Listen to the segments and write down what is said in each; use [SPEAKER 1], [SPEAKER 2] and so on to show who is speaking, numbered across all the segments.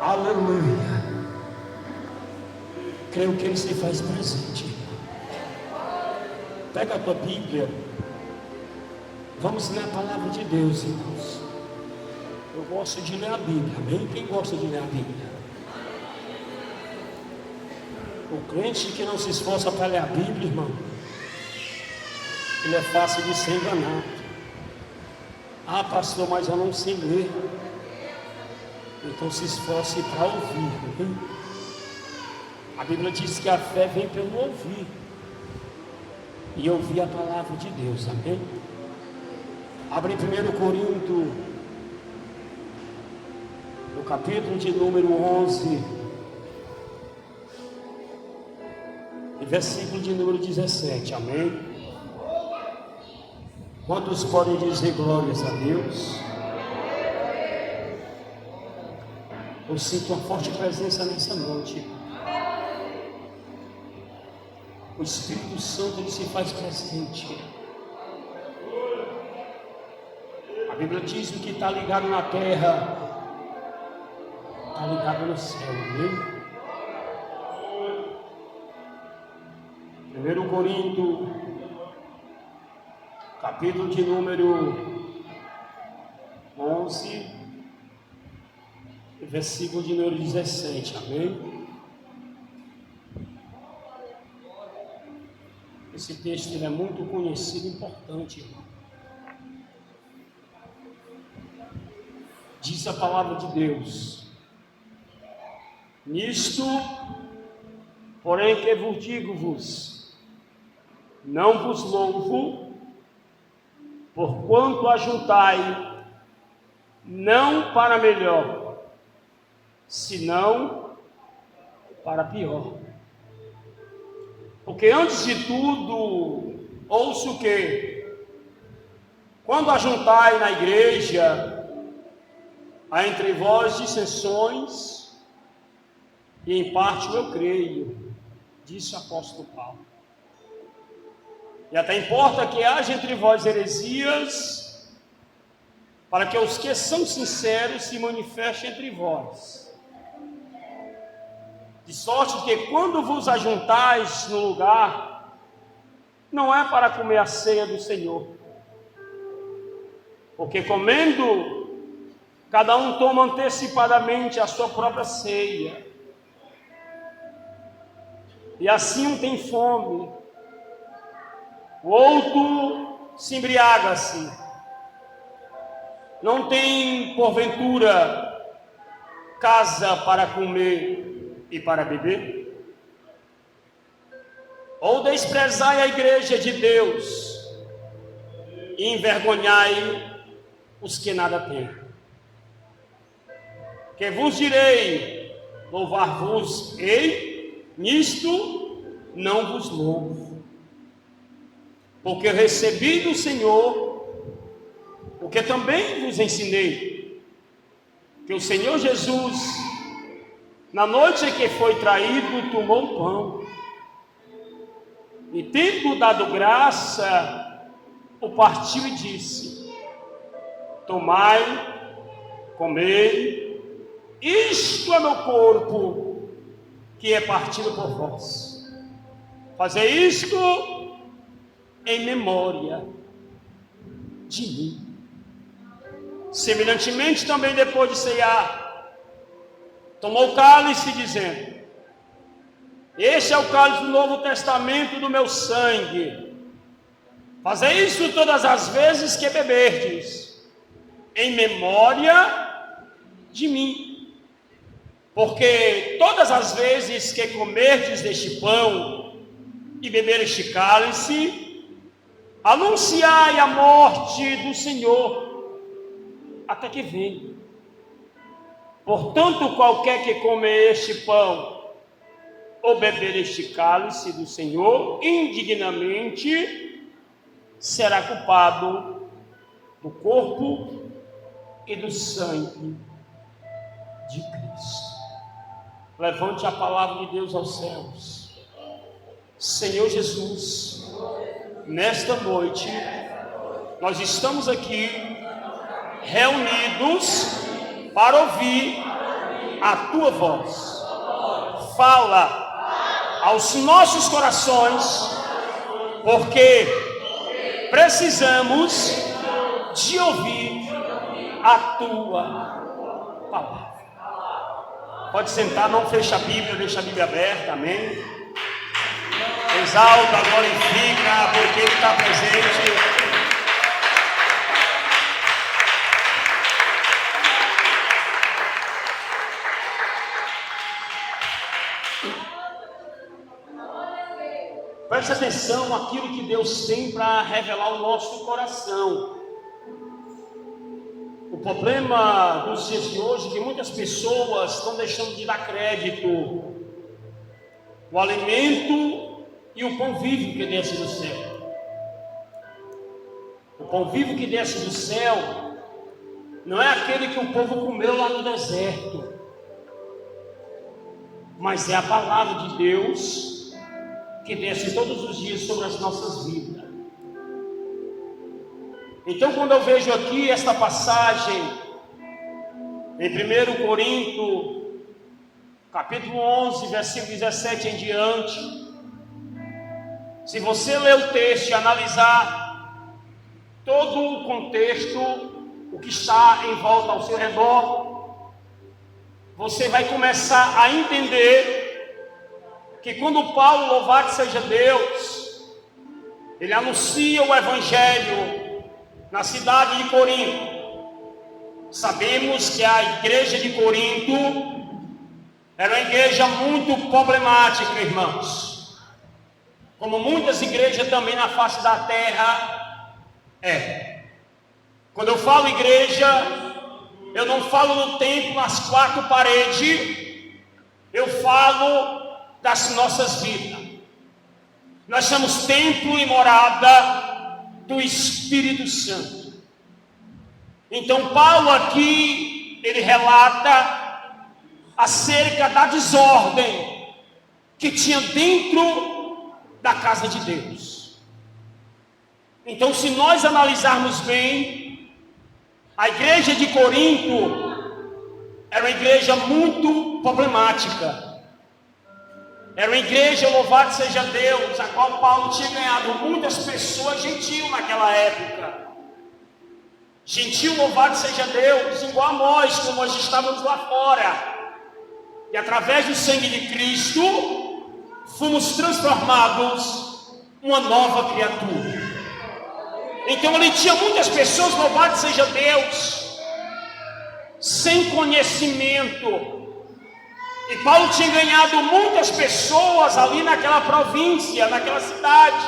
[SPEAKER 1] Aleluia. Creio que Ele se faz presente. Pega a tua Bíblia. Vamos ler a palavra de Deus, irmãos. Eu gosto de ler a Bíblia, amém? Quem gosta de ler a Bíblia? O crente que não se esforça para ler a Bíblia, irmão, ele é fácil de ser enganado. Ah, pastor, mas eu não sei ler. Então se esforce para ouvir, amém? A Bíblia diz que a fé vem pelo ouvir e ouvir a palavra de Deus, amém? Abre em 1 Coríntios, no capítulo de número 11, e versículo de número 17, amém? Quantos podem dizer glórias a Deus? Eu sinto uma forte presença nessa noite. O Espírito Santo, ele se faz presente. A Bíblia diz que o que está ligado na terra está ligado no céu, amém? 1 Coríntios, capítulo de número 11, versículo de número 17, amém? Esse texto ele é muito conhecido e importante, irmão. Diz a palavra de Deus: nisto, porém, que vos digo-vos, não vos louvo, porquanto ajuntai, não para melhor, senão para pior. Porque antes de tudo, ouço que, quando ajuntai na igreja, há entre vós dissensões, e em parte eu creio, disse o apóstolo Paulo. E até importa que haja entre vós heresias, para que os que são sinceros se manifestem entre vós. De sorte que quando vos ajuntais no lugar, não é para comer a ceia do Senhor. Porque comendo, cada um toma antecipadamente a sua própria ceia. E assim um tem fome, o outro se embriaga-se. Não tem, porventura, casa para comer e para beber? Ou desprezai a igreja de Deus e envergonhai os que nada têm? Que vos direi, louvar-vos-ei, nisto não vos louvo, porque recebi do Senhor o que também vos ensinei, que o Senhor Jesus, na noite em que foi traído, tomou o pão, e tendo dado graça, o partiu e disse: tomai, comei, isto é meu corpo, que é partido por vós. Fazei isto em memória de mim. Semelhantemente também, depois de ceiar, tomou o cálice, dizendo: este é o cálice do Novo Testamento do meu sangue. Fazei isso todas as vezes que beberdes, em memória de mim. Porque todas as vezes que comerdes deste pão e beber este cálice, anunciai a morte do Senhor até que venha. Portanto, qualquer que comer este pão ou beber este cálice do Senhor indignamente, será culpado do corpo e do sangue de Cristo. Levante a palavra de Deus aos céus. Senhor Jesus, nesta noite, nós estamos aqui reunidos para ouvir a tua voz. Fala aos nossos corações, porque precisamos de ouvir a tua palavra. Pode sentar, não fecha a Bíblia, deixa a Bíblia aberta, amém? Exalta, glorifica, porque Ele está presente. Preste atenção àquilo que Deus tem para revelar o nosso coração. O problema dos dias de hoje é que muitas pessoas estão deixando de dar crédito o alimento e o pão vivo que desce do céu. O pão vivo que desce do céu não é aquele que o povo comeu lá no deserto, mas é a palavra de Deus que desce todos os dias sobre as nossas vidas. Então, quando eu vejo aqui esta passagem em 1 Coríntios, capítulo 11, versículo 17 em diante, se você ler o texto e analisar todo o contexto, o que está em volta ao seu redor, você vai começar a entender que quando Paulo, louvado seja Deus, ele anuncia o Evangelho na cidade de Corinto. Sabemos que a igreja de Corinto era uma igreja muito problemática, irmãos, como muitas igrejas também na face da terra é. Quando eu falo igreja, eu não falo no templo, nas quatro paredes, eu falo das nossas vidas. Nós somos templo e morada do Espírito Santo. Então Paulo aqui, ele relata acerca da desordem que tinha dentro da casa de Deus. Então, se nós analisarmos bem, a igreja de Corinto era uma igreja muito problemática. Era uma igreja, louvado seja Deus, a qual Paulo tinha ganhado muitas pessoas gentil naquela época. Gentil, louvado seja Deus, igual a nós, como nós estávamos lá fora. E através do sangue de Cristo, fomos transformados uma nova criatura. Então ele tinha muitas pessoas, louvado seja Deus, sem conhecimento. E Paulo tinha ganhado muitas pessoas ali naquela província, naquela cidade.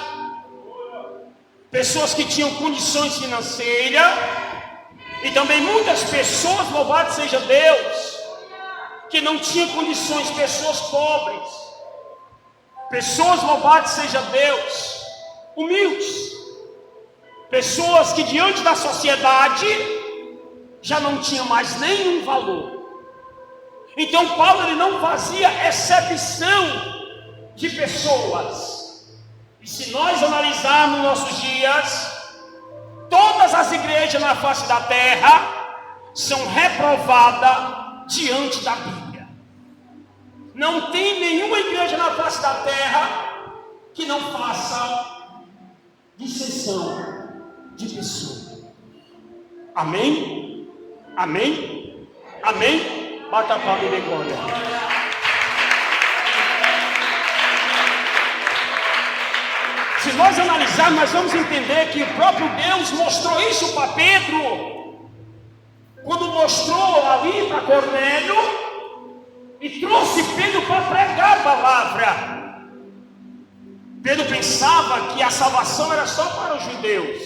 [SPEAKER 1] Pessoas que tinham condições financeiras. E também muitas pessoas, louvado seja Deus, que não tinham condições, pessoas pobres. Pessoas, louvado seja Deus, humildes. Pessoas que diante da sociedade já não tinham mais nenhum valor. Então Paulo, ele não fazia exceção de pessoas. E se nós analisarmos nossos dias, todas as igrejas na face da terra são reprovadas diante da Bíblia. Não tem nenhuma igreja na face da terra que não faça distinção de pessoa. Amém? Amém? Amém? Bata a palma e dê glória. Se nós analisarmos, nós vamos entender que o próprio Deus mostrou isso para Pedro, quando mostrou ali para Cornélio e trouxe Pedro para pregar a palavra. Pedro pensava que a salvação era só para os judeus.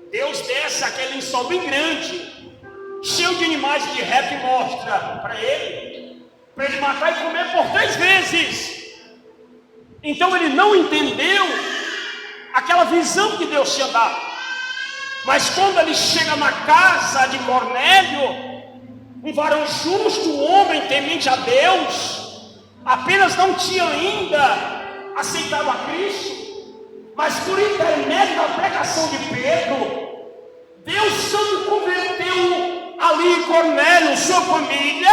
[SPEAKER 1] Deus desce aquele lençol bem grande, cheio de animais de réptil, e mostra para ele matar e comer por 3 vezes. Então ele não entendeu aquela visão que Deus tinha dado. Mas quando ele chega na casa de Cornélio, um varão justo, um homem temente a Deus, apenas não tinha ainda aceitado a Cristo, mas por intermédio da pregação de Pedro, Deus Santo converteu ali Cornélio, sua família,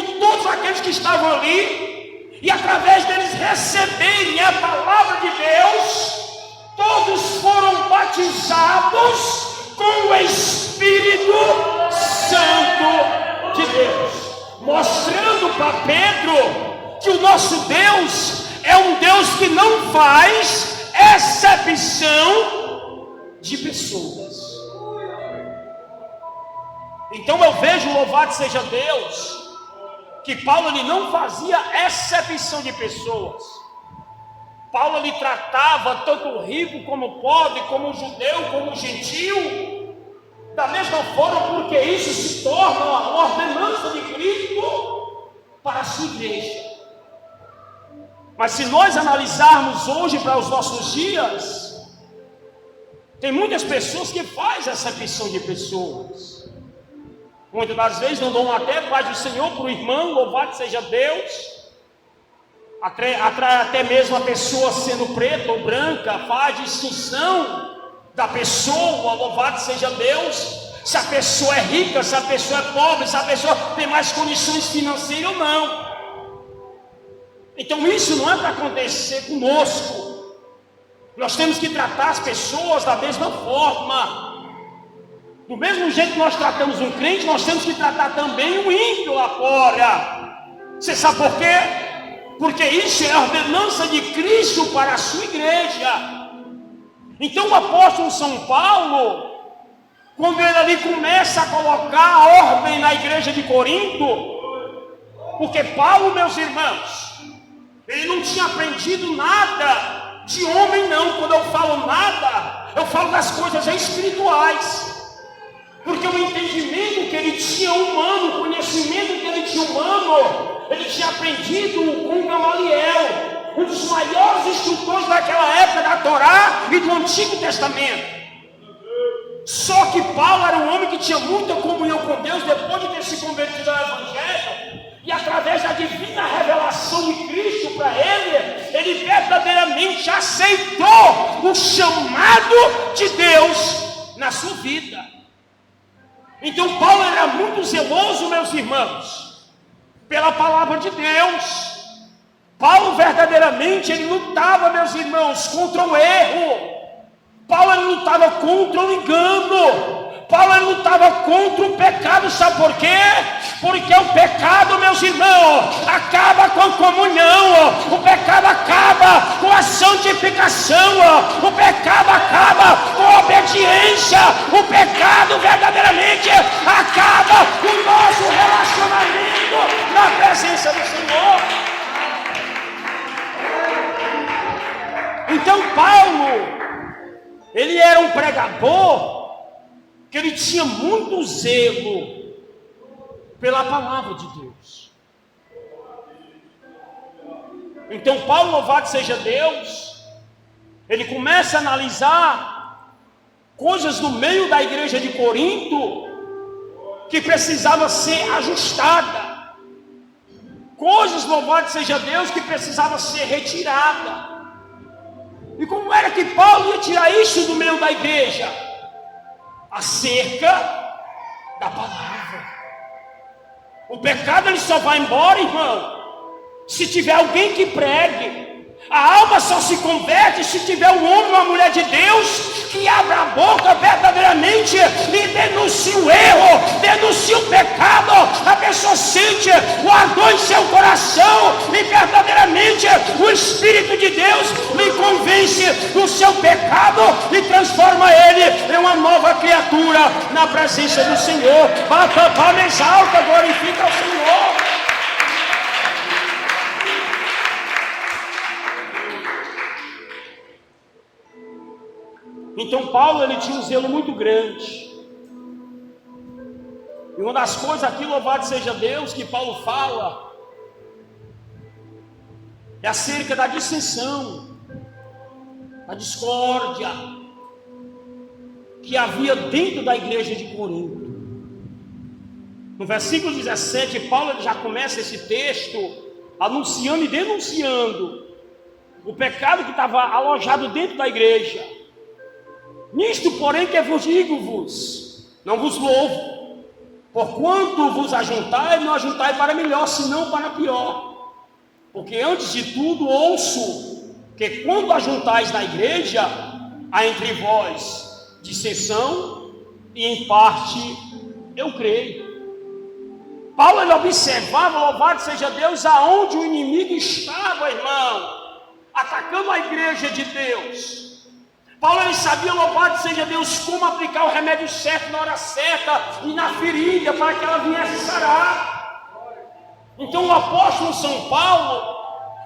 [SPEAKER 1] como todos aqueles que estavam ali, e através deles receberem a palavra de Deus, todos foram batizados com o Espírito Santo de Deus, mostrando para Pedro que o nosso Deus é um Deus que não faz exceção de pessoas. Então eu vejo, louvado seja Deus, que Paulo ele não fazia exceção de pessoas. Paulo ele tratava tanto o rico como o pobre, como o judeu, como o gentil, da mesma forma, porque isso se torna uma ordenança de Cristo para a sua igreja. Mas se nós analisarmos hoje para os nossos dias, tem muitas pessoas que fazem acepção de pessoas. Muitas das vezes não dão até paz do Senhor para o irmão, louvado seja Deus. Até mesmo a pessoa sendo preta ou branca, faz distinção da pessoa, louvado seja Deus. Se a pessoa é rica, se a pessoa é pobre, se a pessoa tem mais condições financeiras ou não. Então isso não é para acontecer conosco. Nós temos que tratar as pessoas da mesma forma. Do mesmo jeito que nós tratamos um crente, nós temos que tratar também o ímpio lá fora. Você sabe por quê? Porque isso é a ordenança de Cristo para a sua igreja. Então o apóstolo São Paulo, quando ele ali começa a colocar a ordem na igreja de Corinto, porque Paulo, meus irmãos, ele não tinha aprendido nada de homem não. Quando eu falo nada, eu falo das coisas espirituais. Porque o entendimento que ele tinha humano, o conhecimento que ele tinha humano, ele tinha aprendido com Gamaliel, um dos maiores instrutores daquela época da Torá e do Antigo Testamento. Só que Paulo era um homem que tinha muita comunhão com Deus depois de ter se convertido ao Evangelho, e através da divina revelação de Cristo para ele verdadeiramente aceitou o chamado de Deus na sua vida. Então Paulo era muito zeloso, meus irmãos, pela palavra de Deus. Paulo verdadeiramente ele lutava, meus irmãos, contra o erro. Paulo ele lutava contra o engano. Paulo ele lutava contra o pecado. Sabe por quê? Porque o pecado, meus irmãos, acaba com a comunhão. O pecado acaba com a santificação. O pecado acaba com a obediência. O pecado verdadeiramente acaba com o nosso relacionamento na presença do Senhor. Então Paulo, ele era um pregador que ele tinha muito zelo pela palavra de Deus. Então Paulo, louvado seja Deus, ele começa a analisar coisas no meio da igreja de Corinto que precisava ser ajustada, coisas, louvado seja Deus, que precisava ser retirada. E como era que Paulo ia tirar isso do meio da igreja? Acerca da palavra. O pecado ele só vai embora, irmão, se tiver alguém que pregue. A alma só se converte se tiver um homem ou uma mulher de Deus que abra a boca verdadeiramente e denuncia o erro, denuncia o pecado. A pessoa sente o ardor em seu coração e verdadeiramente o Espírito de Deus lhe convence do seu pecado e transforma ele em uma nova criatura na presença do Senhor. Palmas alta, glorifica ao Senhor. Então Paulo ele tinha um zelo muito grande. E uma das coisas aqui, louvado seja Deus, que Paulo fala é acerca da dissensão, da discórdia que havia dentro da igreja de Corinto. No versículo 17, Paulo ele já começa esse texto anunciando e denunciando o pecado que estava alojado dentro da igreja. Nisto, porém, que vos digo-vos, não vos louvo, Porquanto vos ajuntai, não ajuntai para melhor, senão para pior. Porque antes de tudo ouço que quando ajuntais na igreja, há entre vós dissensão, e em parte eu creio. Paulo, ele observava, louvado seja Deus, aonde o inimigo estava, irmão, atacando a igreja de Deus. Paulo, ele sabia, louvado seja Deus, como aplicar o remédio certo na hora certa e na ferida para que ela viesse sarar. Então o apóstolo São Paulo,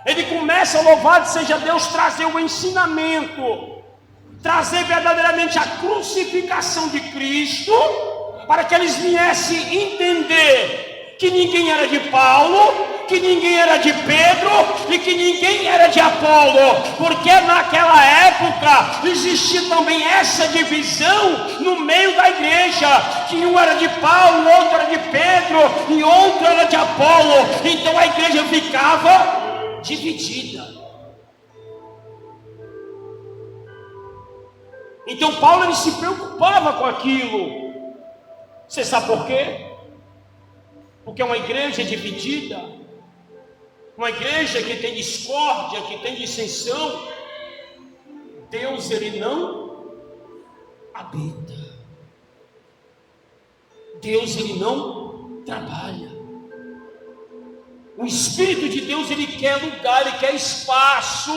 [SPEAKER 1] ele começa, louvado seja Deus, trazer o ensinamento, trazer verdadeiramente a crucificação de Cristo, para que eles viessem entender que ninguém era de Paulo, que ninguém era de Pedro e que ninguém era de Apolo, porque naquela época existia também essa divisão no meio da igreja, que um era de Paulo, outro era de Pedro e outro era de Apolo. Então a igreja ficava dividida. Então Paulo, ele se preocupava com aquilo. Você sabe por quê? Porque uma igreja dividida, uma igreja que tem discórdia, que tem dissensão, Deus, ele não habita. Deus, ele não trabalha. O Espírito de Deus, ele quer lugar, ele quer espaço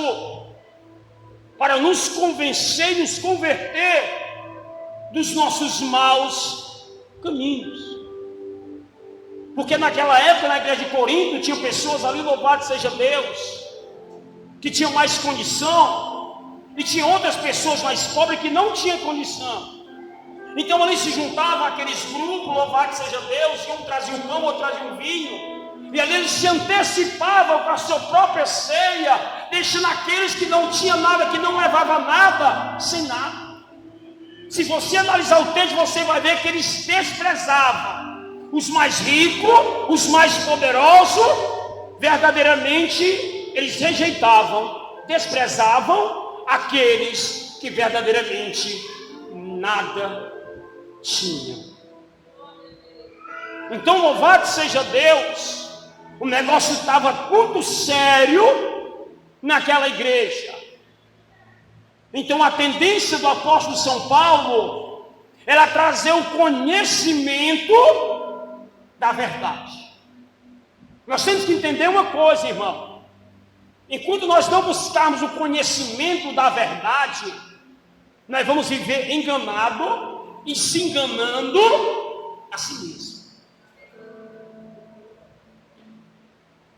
[SPEAKER 1] para nos convencer e nos converter dos nossos maus caminhos. Porque naquela época, na igreja de Corinto, tinha pessoas ali, louvado seja Deus, que tinham mais condição, e tinha outras pessoas mais pobres que não tinham condição. Então ali se juntavam aqueles grupos, louvado seja Deus, e um trazia um pão, outro trazia um vinho, e ali eles se antecipavam para a sua própria ceia, deixando aqueles que não tinham nada, que não levavam nada, sem nada. Se você analisar o texto, você vai ver que eles desprezavam os mais ricos, os mais poderosos. Verdadeiramente eles rejeitavam, desprezavam aqueles que verdadeiramente nada tinham. Então louvado seja Deus, o negócio estava muito sério naquela igreja. Então a tendência do apóstolo São Paulo era trazer o conhecimento da verdade. Nós temos que entender uma coisa, irmão. Enquanto nós não buscarmos o conhecimento da verdade, nós vamos viver enganado e se enganando a si mesmo.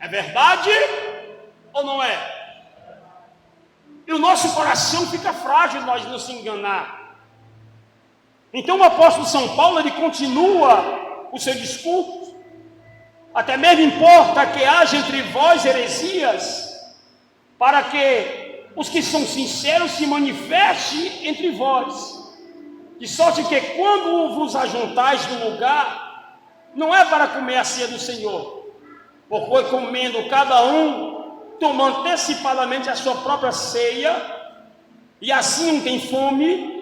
[SPEAKER 1] É verdade ou não é? E o nosso coração fica frágil nós não se enganar. Então o apóstolo São Paulo, ele continua o seu discurso. Até mesmo importa que haja entre vós heresias, para que os que são sinceros se manifestem entre vós, de sorte que quando vos ajuntais no lugar, não é para comer a ceia do Senhor, porque comendo cada um, toma antecipadamente a sua própria ceia, e assim um tem fome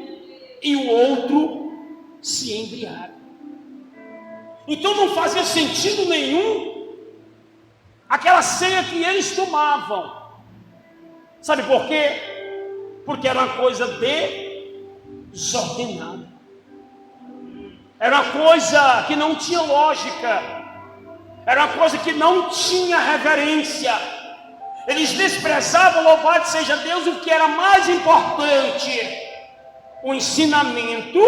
[SPEAKER 1] e o outro se embriaga. Então não fazia sentido nenhum aquela ceia que eles tomavam. Sabe por quê? Porque era uma coisa desordenada. Era uma coisa que não tinha lógica. Era uma coisa que não tinha reverência. Eles desprezavam, louvado seja Deus, o que era mais importante: o ensinamento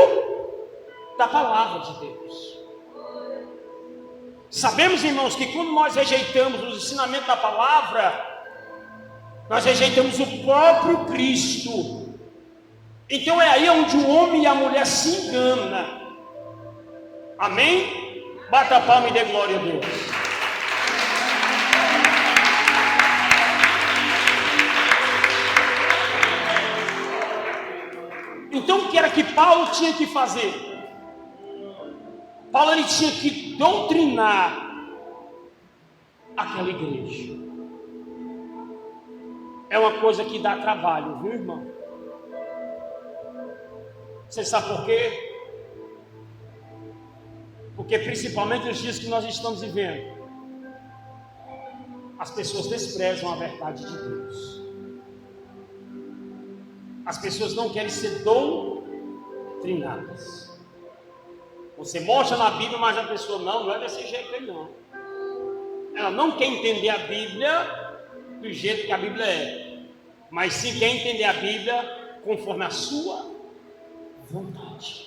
[SPEAKER 1] da palavra de Deus. Sabemos, irmãos, que quando nós rejeitamos os ensinamentos da palavra, nós rejeitamos o próprio Cristo. Então é aí onde o homem e a mulher se enganam. Amém? Bata a palma e dê glória a Deus. Então o que era que Paulo tinha que fazer? Paulo, ele tinha que doutrinar aquela igreja. É uma coisa que dá trabalho, viu, irmão? Você sabe por quê? Porque principalmente nos dias que nós estamos vivendo, as pessoas desprezam a verdade de Deus. As pessoas não querem ser doutrinadas. Você mostra na Bíblia, mas a pessoa não é desse jeito aí não. Ela não quer entender a Bíblia do jeito que a Bíblia é, mas sim quer entender a Bíblia conforme a sua vontade.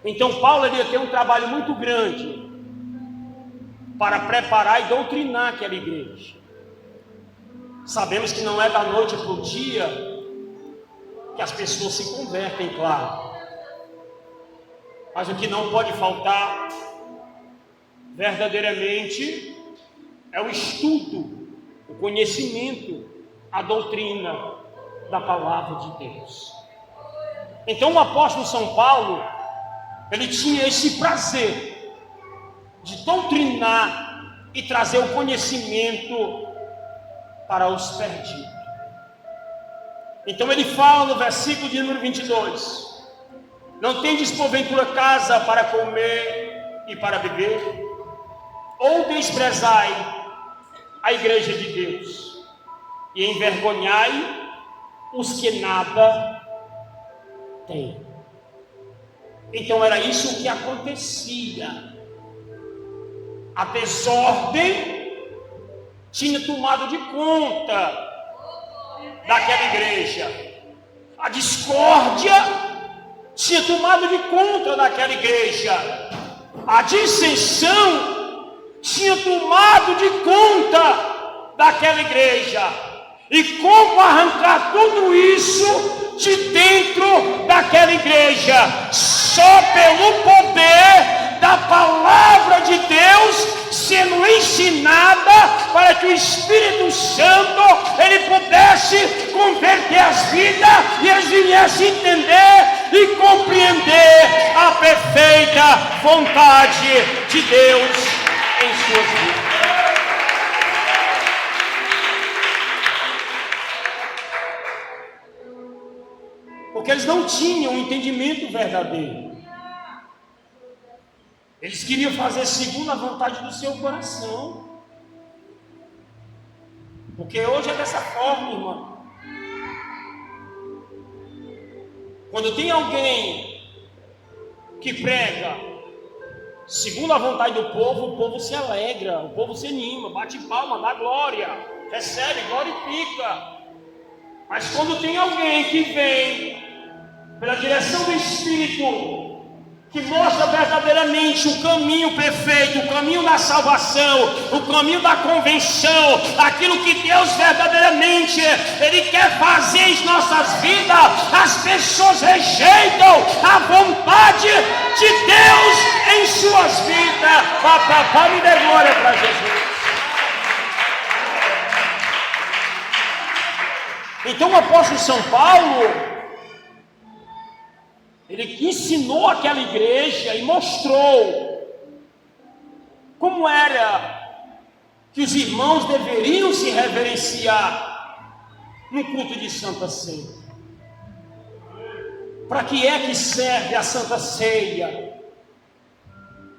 [SPEAKER 1] Então Paulo ia ter um trabalho muito grande para preparar e doutrinar aquela igreja. Sabemos que não é da noite para o dia que as pessoas se convertem, claro. Mas o que não pode faltar verdadeiramente é o estudo, o conhecimento, a doutrina da palavra de Deus. Então o apóstolo São Paulo, ele tinha esse prazer de doutrinar e trazer o conhecimento para os perdidos. Então ele fala no versículo de número 22: não tendes porventura casa para comer e para beber? Ou desprezai a igreja de Deus e envergonhai os que nada têm? Então era isso que acontecia. A desordem tinha tomado de conta daquela igreja. A discórdia tinha tomado de conta daquela igreja. A dissensão tinha tomado de conta daquela igreja. E como arrancar tudo isso de dentro daquela igreja? Só pelo poder da palavra de Deus sendo ensinada, para que o Espírito Santo ele pudesse converter as vidas e eles viessem entender e compreender a perfeita vontade de Deus em suas vidas. Porque eles não tinham um entendimento verdadeiro. Eles queriam fazer segundo a vontade do seu coração. Porque hoje é dessa forma, irmão. Quando tem alguém que prega segundo a vontade do povo, o povo se alegra, o povo se anima, bate palma, dá glória, recebe, glorifica. Mas quando tem alguém que vem pela direção do Espírito, que mostra verdadeiramente o caminho perfeito, o caminho da salvação, o caminho da convenção, aquilo que Deus verdadeiramente Ele quer fazer em nossas vidas, as pessoas rejeitam a vontade de Deus em suas vidas. Papai, me dê glória para Jesus. Então o apóstolo São Paulo, ele ensinou aquela igreja e mostrou como era que os irmãos deveriam se reverenciar no culto de Santa Ceia. Para que é que serve a Santa Ceia?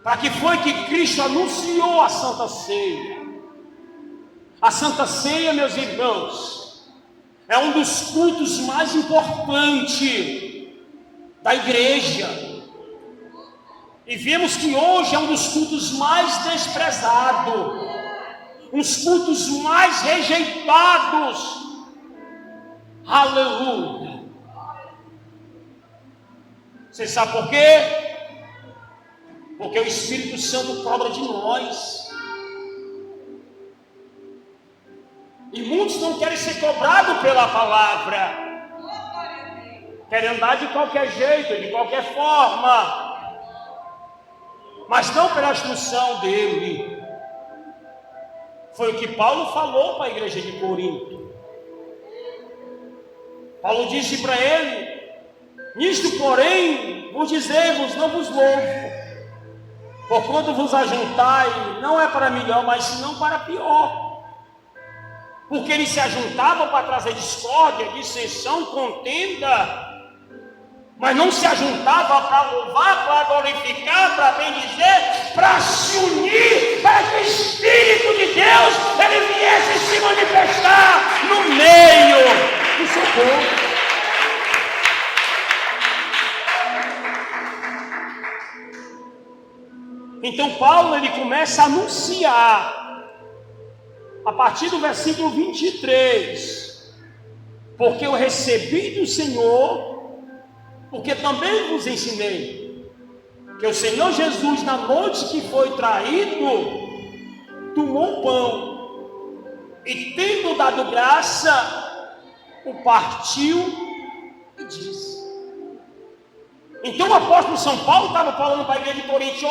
[SPEAKER 1] Para que foi que Cristo anunciou a Santa Ceia? A Santa Ceia, meus irmãos, é um dos cultos mais importantes da igreja, e vemos que hoje é um dos cultos mais desprezados, uns cultos mais rejeitados. Aleluia! Você sabe por quê? Porque o Espírito Santo cobra de nós, e muitos não querem ser cobrados pela palavra, querem andar de qualquer jeito, de qualquer forma, mas não pela instrução dele. Foi o que Paulo falou para a igreja de Corinto. Paulo disse para ele: nisto, porém, vos dizemos, não vos louvo, por quando vos ajuntai, não é para melhor, mas senão para pior. Porque eles se ajuntavam para trazer discórdia, dissensão, contenda. mas não se ajuntava para louvar, para glorificar, para bendizer, para se unir, para que o Espírito de Deus ele viesse se manifestar no meio do seu povo. Então Paulo ele começa a anunciar a partir do versículo 23, porque eu recebi do Senhor, porque também vos ensinei, que o Senhor Jesus na noite que foi traído, tomou o pão, e tendo dado graça, o partiu e disse. Então o apóstolo São Paulo estava falando para a igreja de Corinto: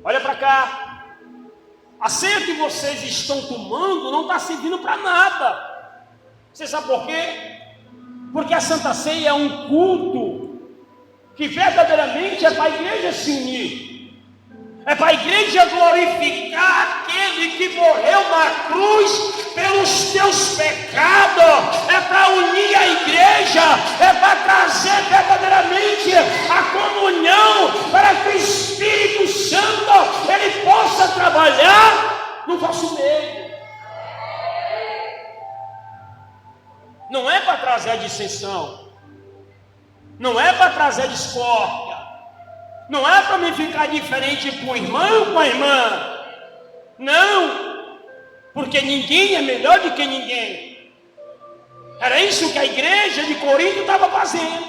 [SPEAKER 1] olha para cá, a ceia que vocês estão tomando não está servindo para nada. Você sabe por quê? Porque a Santa Ceia é um culto que verdadeiramente é para a igreja se unir, é para a igreja glorificar aquele que morreu na cruz pelos teus pecados, é para unir a igreja, é para trazer verdadeiramente a comunhão, para que o Espírito Santo ele possa trabalhar no vosso meio. Não é para trazer a dissensão, não é para trazer discórdia, não é para me ficar diferente com o irmão, com a irmã, não, porque ninguém é melhor do que ninguém. Era isso que a igreja de Corinto estava fazendo.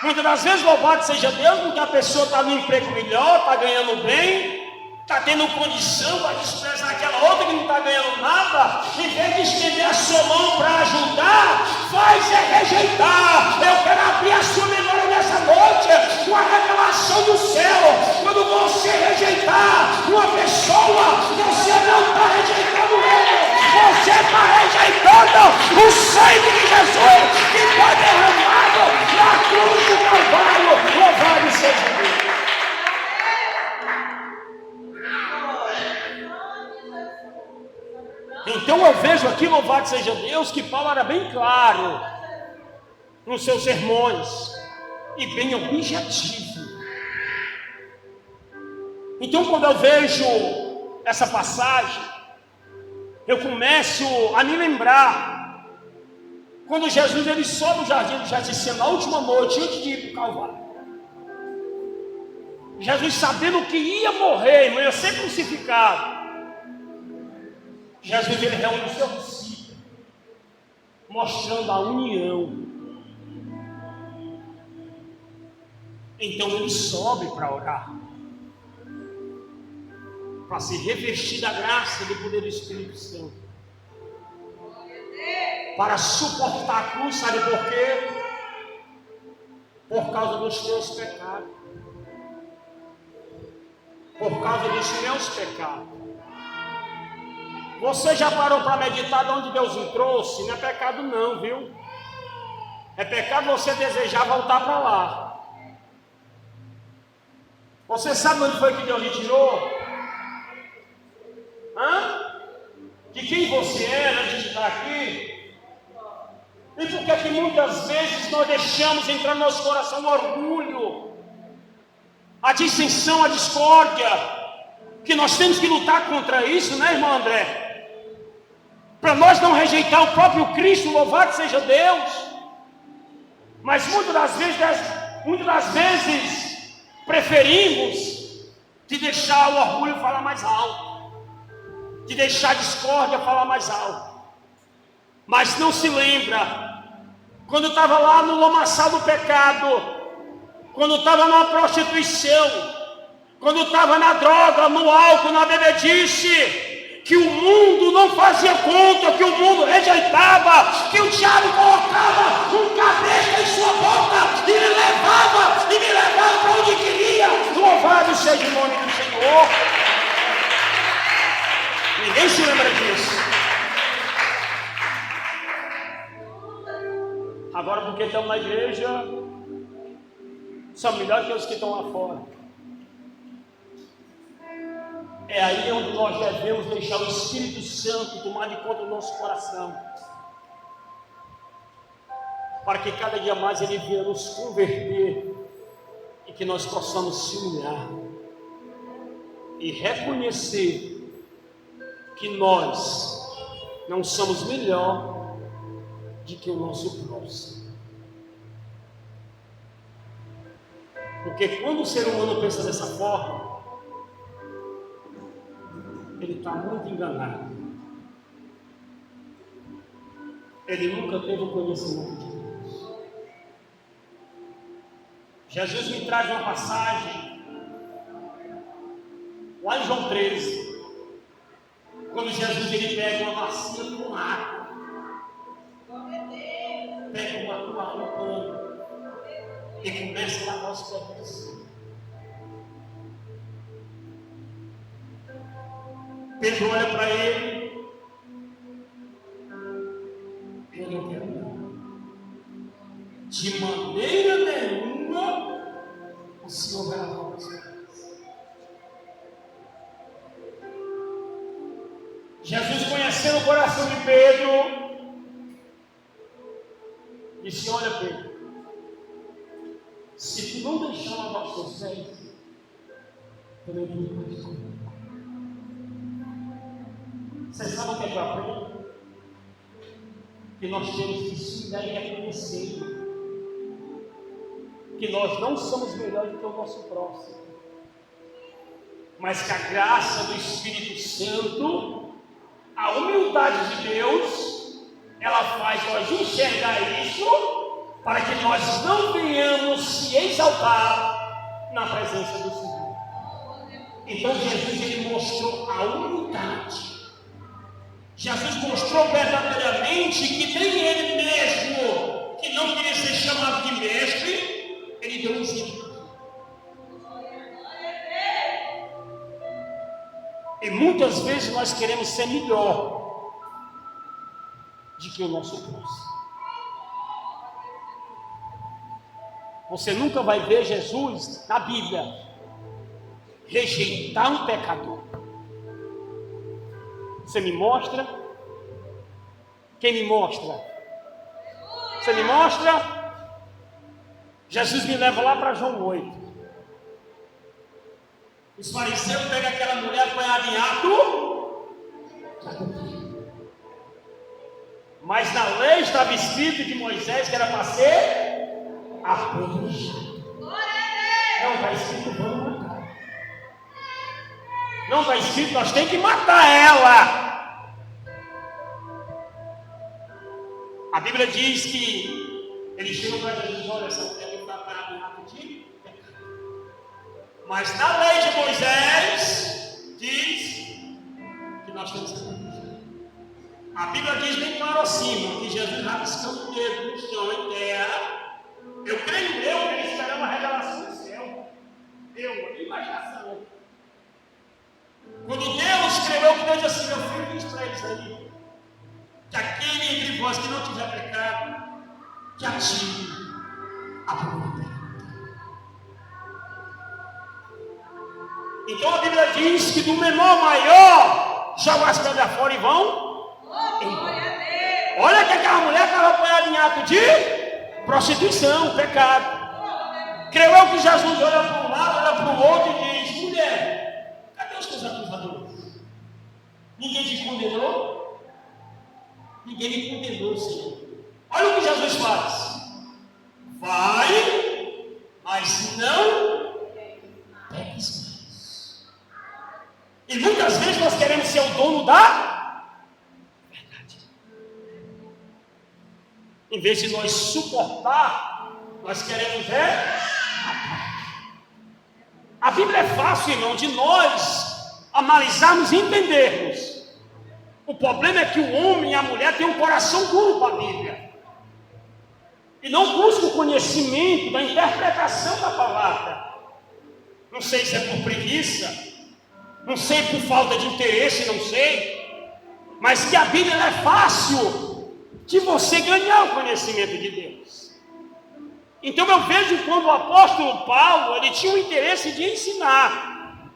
[SPEAKER 1] Muitas das vezes, louvado seja Deus, porque a pessoa está no emprego melhor, está ganhando bem, está tendo condição para desprezar aquela outra que não está ganhando nada, em vez de estender a sua mão para ajudar, faz é rejeitar. Eu quero abrir a sua memória nessa noite com a revelação do céu. Quando você rejeitar uma pessoa, você não está rejeitando ele, você está rejeitando o sangue de Jesus que foi derramado na cruz do Calvário. Louvado seja Deus. Então eu vejo aqui, louvado seja Deus, que Paulo era bem claro nos seus sermões e bem objetivo. Então quando eu vejo essa passagem, eu começo a me lembrar quando Jesus ele sobe o jardim do Getsemane na última noite antes de ir para o Calvário. Jesus sabendo que ia morrer, não ia ser crucificado. Jesus ele reúne o seu discípulo, mostrando a união. Então ele sobe para orar, para se revestir da graça e do poder do Espírito Santo, para suportar a cruz. Sabe por quê? Por causa dos teus pecados, por causa dos meus pecados. Você já parou para meditar de onde Deus o trouxe? Não é pecado não, viu? É pecado você desejar voltar para lá. Você sabe onde foi que Deus lhe tirou? De quem você era antes de estar aqui? E por que que muitas vezes nós deixamos entrar no nosso coração o orgulho, a dissensão, a discórdia, que nós temos que lutar contra isso, né, irmão André? Para nós não rejeitar o próprio Cristo, louvado seja Deus. Mas muitas das vezes preferimos de deixar o orgulho falar mais alto, de deixar a discórdia falar mais alto. Mas não se lembra, quando estava lá no lamaçal do pecado, quando estava na prostituição, quando estava na droga, no álcool, na bebedice, que o mundo não fazia conta, que o mundo rejeitava, que o diabo colocava um cabrito em sua boca e me levava para onde queria. Louvado seja o nome do Senhor. Ninguém se lembra disso. Agora, porque estamos na igreja, são melhores que os que estão lá fora. É aí onde nós devemos deixar o Espírito Santo tomar de conta do nosso coração. para que cada dia mais Ele venha nos converter e que nós possamos se humilhar e reconhecer que nós não somos melhor do que o nosso próximo. Porque quando o ser humano pensa dessa forma, ele está muito enganado. Ele nunca teve o conhecimento de Deus. Jesus me traz uma passagem lá em João 13, quando Jesus ele pega uma bacia com água, pega uma toalha, um pano e começa a lavar os pés. Pedro olha para ele, eu não quero não. De maneira nenhuma o Senhor vai lavar os pés. Jesus, conhecendo o coração de Pedro, disse: olha, Pedro, se tu não deixar lavar os teus pés, também tu não vais comer. Você sabe o que é que eu aprendo? Que nós temos que estudar e reconhecer que nós não somos melhores do que o nosso próximo, mas que a graça do Espírito Santo, a humildade de Deus, ela faz nós enxergar isso, para que nós não venhamos se exaltar na presença do Senhor. Então Jesus ele mostrou a humildade. Jesus mostrou verdadeiramente que nem ele mesmo, que não queria ser chamado de mestre, ele deu um exemplo. E muitas vezes nós queremos ser melhor do que o nosso próximo. Você nunca vai ver Jesus na Bíblia rejeitar um pecador. Você me mostra? Quem me mostra? Você me mostra? Jesus me leva lá para João 8. Os fariseus pegam aquela mulher apanhada em ato, mas na lei estava escrito de Moisés que era para ser apedrejado. Não está escrito vamos matar. Não está escrito nós temos que matar ela. A Bíblia diz que eles chegam para Jesus: olha, essa mulher está apanhada em ato de pecado. Mas na lei de Moisés diz que nós temos que apedrejar. A Bíblia diz bem claro assim, que Jesus rabiscando o dedo no chão em terra. Eu creio que ele esperava a revelação do céu. A imaginação. Quando Deus escreveu que Deus disse assim: meu filho, diz para eles aí, que aquele entre vós que não tiver pecado, que atire a primeira pedra. Então a Bíblia diz que do menor ao maior, jogam as pedras fora e vão embora. Olha que aquela mulher estava apanhada em ato de prostituição, pecado. Creio eu que Jesus olha para um lado, olha para o outro e diz: mulher, cadê os teus acusadores? Ninguém te condenou? Ninguém me condenou, Senhor. Olha o que Jesus faz. Vai, mas não peques mais. E muitas vezes nós queremos ser o dono da verdade. Em vez de nós suportar, nós queremos matar. A Bíblia é fácil, irmão, de nós analisarmos e entendermos. O problema é que o homem e a mulher têm um coração duro para a Bíblia. E não buscam o conhecimento da interpretação da palavra. Não sei se é por preguiça, não sei por falta de interesse, não sei. Mas que a Bíblia é fácil de você ganhar o conhecimento de Deus. Então eu vejo quando o apóstolo Paulo, ele tinha o interesse de ensinar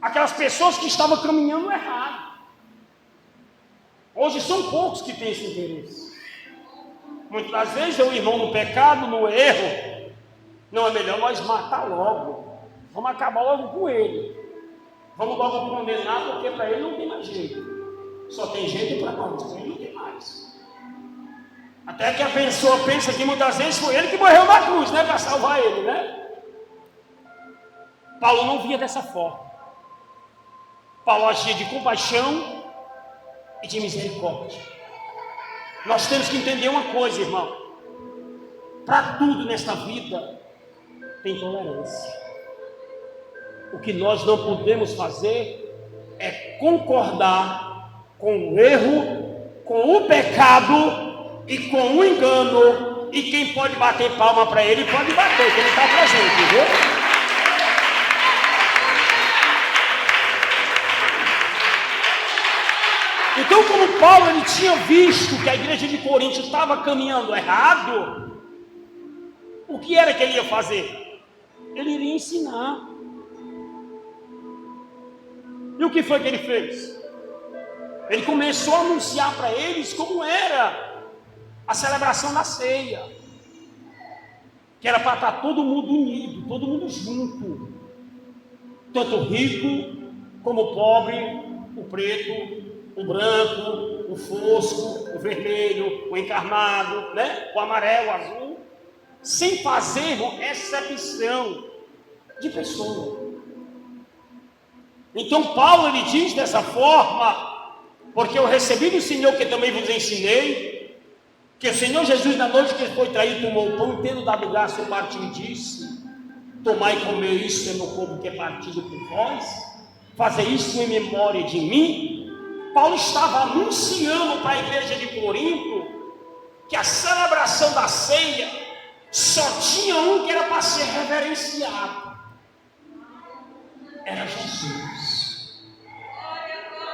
[SPEAKER 1] aquelas pessoas que estavam caminhando errado. Hoje são poucos que têm esse interesse. Muitas das vezes o irmão no pecado, no erro, não é melhor nós matar logo. Vamos acabar logo com ele. Vamos logo condenar, porque para ele não tem mais jeito. Só tem jeito para nós, para ele não tem mais. Até que a pessoa pensa que muitas vezes foi ele que morreu na cruz, né? Para salvar ele, né? Paulo não via dessa forma. Paulo agia de compaixão e de misericórdia. Nós temos que entender uma coisa, irmão. Para tudo nesta vida tem tolerância. O que nós não podemos fazer é concordar com o erro, com o pecado e com o engano. E quem pode bater palma para ele, pode bater, que ele está presente, viu? Então, como Paulo ele tinha visto que a igreja de Corinto estava caminhando errado, o que era que ele ia fazer? Ele iria ensinar. E o que foi que ele fez? Ele começou a anunciar para eles como era a celebração da ceia, que era para estar todo mundo unido, todo mundo junto, tanto o rico como o pobre, o preto, o branco, o fosco, o vermelho, o encarnado, né? O amarelo, o azul, sem fazer exceção de pessoa. Então Paulo ele diz dessa forma, porque eu recebi do Senhor que também vos ensinei, que o Senhor Jesus na noite que ele foi traído tomou o pão, tendo dado graça ao partir e disse: tomai e comei, isso é meu corpo que é partido por vós, fazer isso em memória de mim. Paulo estava anunciando para a igreja de Corinto que a celebração da ceia só tinha um que era para ser reverenciado, era Jesus.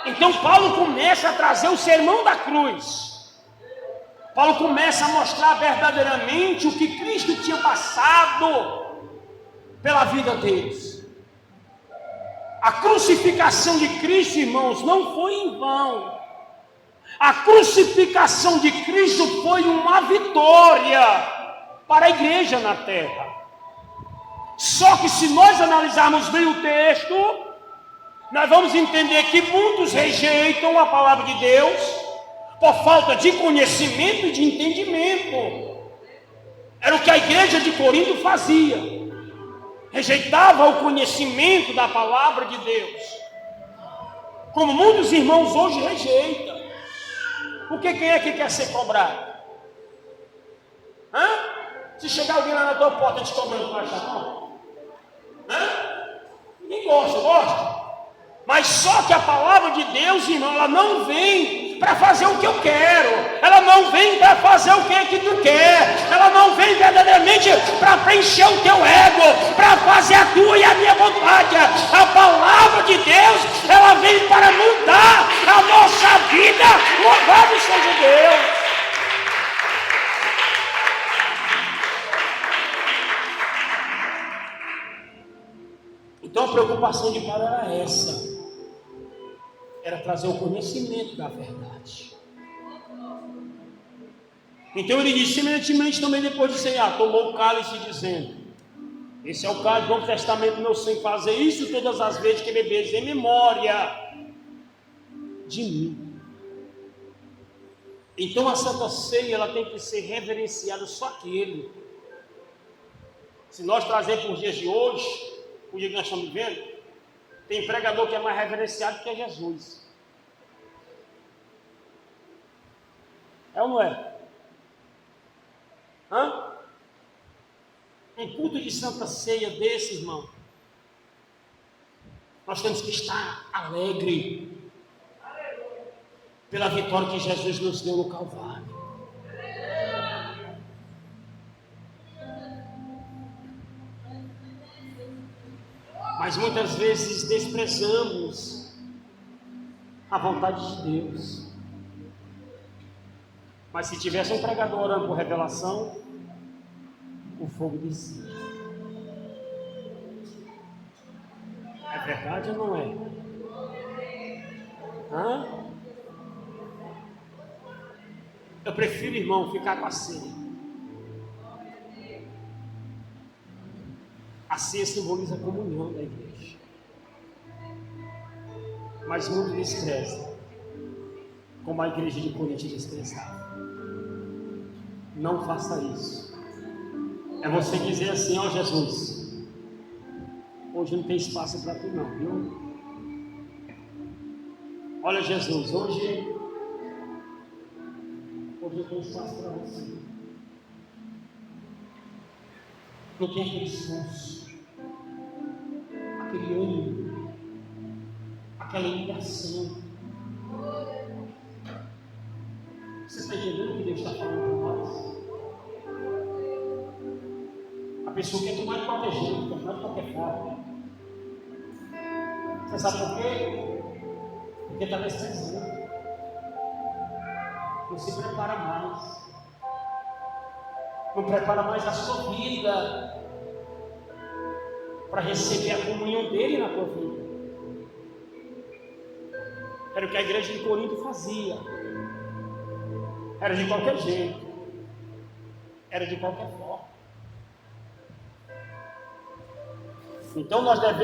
[SPEAKER 1] Então Paulo começa a trazer o sermão da cruz. Paulo começa a mostrar verdadeiramente o que Cristo tinha passado pela vida deles. A crucificação de Cristo, irmãos, não foi em vão. A crucificação de Cristo foi uma vitória para a igreja na terra. Só que se nós analisarmos bem o texto, nós vamos entender que muitos rejeitam a palavra de Deus por falta de conhecimento e de entendimento. Era o que a igreja de Corinto fazia. Rejeitava o conhecimento da palavra de Deus, como muitos irmãos hoje rejeitam. Porque quem é que quer ser cobrado? Se chegar alguém lá na tua porta te cobrando, tu acha não? Ninguém gosta. Mas só que a palavra de Deus, irmão, ela não vem para fazer o que eu quero, ela não vem para fazer o que tu quer, ela não vem verdadeiramente para preencher o teu ego, para fazer a tua e a minha vontade. A palavra de Deus, ela vem para mudar a nossa vida. Louvado seja Deus. Então a preocupação de Paulo era essa. Era trazer o conhecimento da verdade. Então ele disse, semelhantemente também depois de ceiar, tomou o cálice dizendo: esse é o cálice do Novo Testamento, meu sangue, fazer isso todas as vezes que beberes em memória de mim. Então a Santa Ceia, ela tem que ser reverenciada só aquele. Se nós trazer para os dias de hoje, o dia que nós estamos vivendo, tem pregador que é mais reverenciado que é Jesus. É ou não é? Um culto de Santa Ceia desse, irmão, nós temos que estar alegre pela vitória que Jesus nos deu no Calvário. Mas muitas vezes desprezamos a vontade de Deus. Mas se tivesse um pregador orando por revelação, o fogo descia. É verdade ou não é? Eu prefiro, irmão, ficar com a ceia. A ceia simboliza a comunhão da igreja. Mas muito despreza, como a igreja de Corinto desprezava. Não faça isso. É você dizer assim: ó Jesus, hoje não tem espaço para tu não, viu? Olha Jesus, hoje eu tenho espaço para você. Não tem aquele esforço, aquele ânimo, aquela ligação. Você está entendendo o que Deus está falando com nós? A pessoa quer tomar de qualquer jeito, quer tomar de qualquer forma. Você sabe por quê? Porque está precisando. Não se prepara mais. Não prepara mais a sua vida para receber a comunhão dele na tua vida. Era o que a igreja de Corinto fazia. Era de qualquer jeito. Era de qualquer forma. Então nós devemos